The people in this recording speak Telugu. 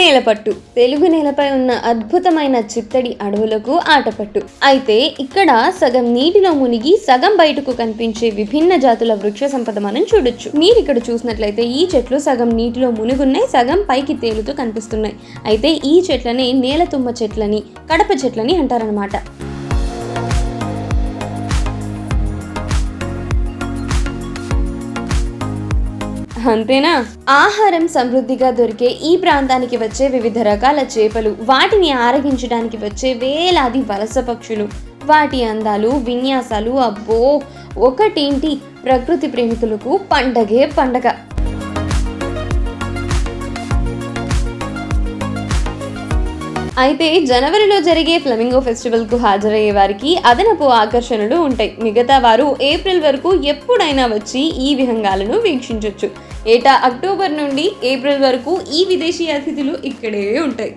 నేలపట్టు తెలుగు నేలపై ఉన్న అద్భుతమైన చిత్తడి అడవులకు ఆటపట్టు. అయితే ఇక్కడ సగం నీటిలో మునిగి సగం బయటకు కనిపించే విభిన్న జాతుల వృక్ష సంపద మనం చూడొచ్చు. మీరు ఇక్కడ చూసినట్లయితే ఈ చెట్లు సగం నీటిలో మునిగున్నాయి, సగం పైకి తేలుతూ కనిపిస్తున్నాయి. అయితే ఈ చెట్లని నేలతుమ్మ చెట్లని, కడప చెట్లని అంటారనమాట. అంతేనా? ఆహారం సమృద్ధిగా దొరికే ఈ ప్రాంతానికి వచ్చే వివిధ రకాల చేపలు, వాటిని ఆరగించడానికి వచ్చే వేలాది వలస పక్షులు, వాటి అందాలు, విన్యాసాలు అబ్బో ఒకటేంటి, ప్రకృతి ప్రేమికులకు పండగే పండగ. అయితే జనవరిలో జరిగే ఫ్లమింగో ఫెస్టివల్కు హాజరయ్యే వారికి అదనపు ఆకర్షణలు ఉంటాయి. మిగతా వారు ఏప్రిల్ వరకు ఎప్పుడైనా వచ్చి ఈ విహంగాలను వీక్షించవచ్చు. ఏటా అక్టోబర్ నుండి ఏప్రిల్ వరకు ఈ విదేశీ అతిథులు ఇక్కడే ఉంటాయి.